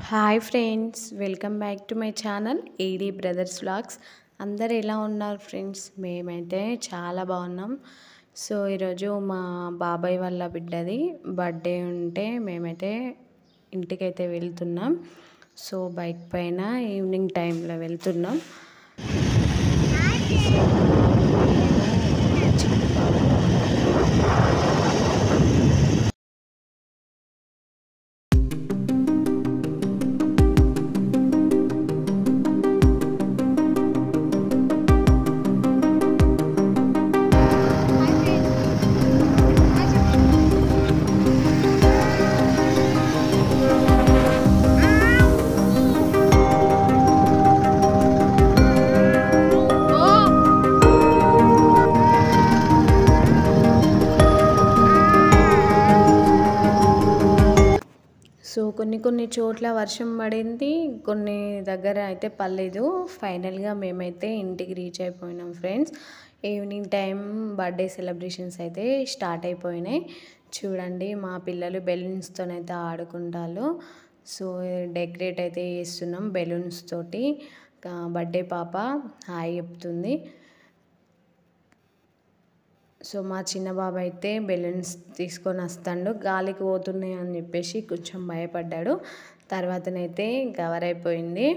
Hi friends, welcome back to my channel AD brothers vlogs. అందరు ఎలా ఉన్నారు friends? మేమైతే చాలా బాగున్నాం. సో ఈరోజు మా బాబాయ్ వాళ్ళ బిడ్డది బర్త్డే ఉంటే మేమైతే ఇంటికైతే వెళ్తున్నాం. సో బైక్ పైన ఈవినింగ్ టైంలో వెళ్తున్నాం. సో కొన్ని చోట్ల వర్షం పడింది, కొన్ని దగ్గర అయితే పడలేదు. ఫైనల్గా మేమైతే ఇంటికి రీచ్ అయిపోయినాం friends. Evening time birthday celebrations అయితే స్టార్ట్ అయిపోయినాయి. చూడండి, మా పిల్లలు బెలూన్స్తోనైతే ఆడుకుంటారు. సో డెకరేట్ అయితే చేస్తున్నాం బెలూన్స్ తోటి. బర్త్డే పాప హాయ్ చెప్తుంది. సో మా చిన్న బాబు అయితే బెలూన్స్ తీసుకొని వస్తాడు. గాలికి పోతున్నాయి అని చెప్పేసి కొంచెం భయపడ్డాడు. తర్వాతనైతే కవర్ అయిపోయింది.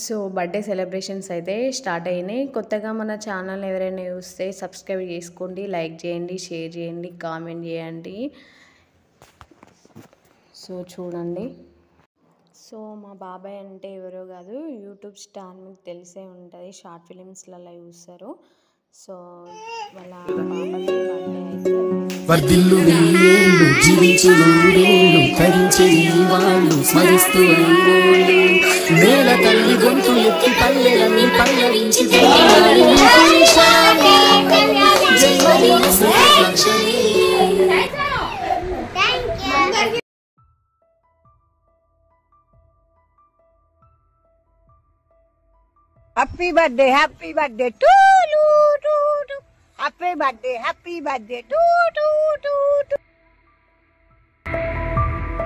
సో బర్త్డే సెలబ్రేషన్స్ అయితే స్టార్ట్ అయినాయి. కొత్తగా మన ఛానల్ ఎవరైనా చూస్తే సబ్స్క్రైబ్ చేసుకోండి, లైక్ చేయండి, షేర్ చేయండి, కామెంట్ చేయండి. సో చూడండి. సో మా బాబాయ్ అంటే ఎవరో కాదు, యూట్యూబ్ స్టార్ మీకు తెలిసే ఉంటుంది, షార్ట్ ఫిలిమ్స్లలో చూస్తారు. సో వాళ్ళ పాపకి బర్త్డే అయితే వర్ధిల్లు వెయ్యేళ్ళు జీవించు నూరేళ్ళు తరించే వాళ్ళు స్మరిస్తూ నేల తల్లి గొంతు ఎత్తి పల్లెలని పల్లవించి Happy birthday to you, happy birthday to you. Happy birthday to you.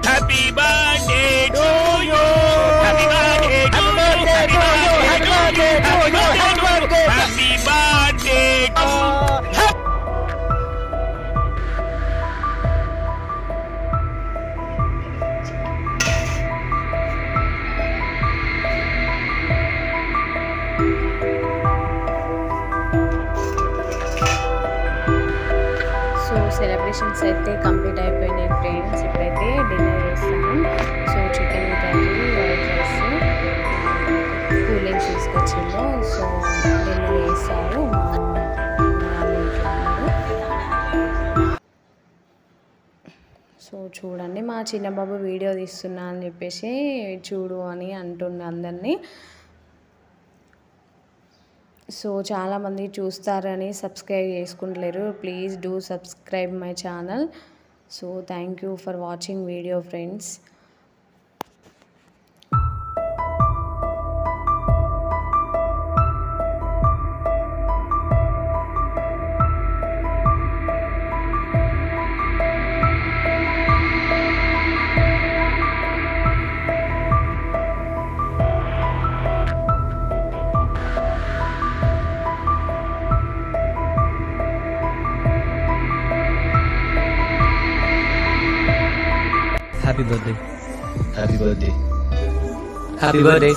Happy birthday to you. Happy birthday to you. Happy birthday to you. So celebrations అయితే కంప్లీట్ అయిపోయినాయి ఫ్రెండ్స్. ఇప్పుడైతే డిన్నర్ చేస్తాము. So chicken curry, white rice, cool drinks తీసుకొచ్చిండు. So dinner చేస్తారు. So చూడండి, మా చిన్న బాబు video తీస్తున్నా అని చెప్పేసి చూడు అని అంటుండే అందరినీ. సో చాలామంది చూస్తారని సబ్స్క్రైబ్ చేసుకుంటలేరు. Please do subscribe my channel. So thank you for watching video friends. Happy birthday Happy birthday. Happy birthday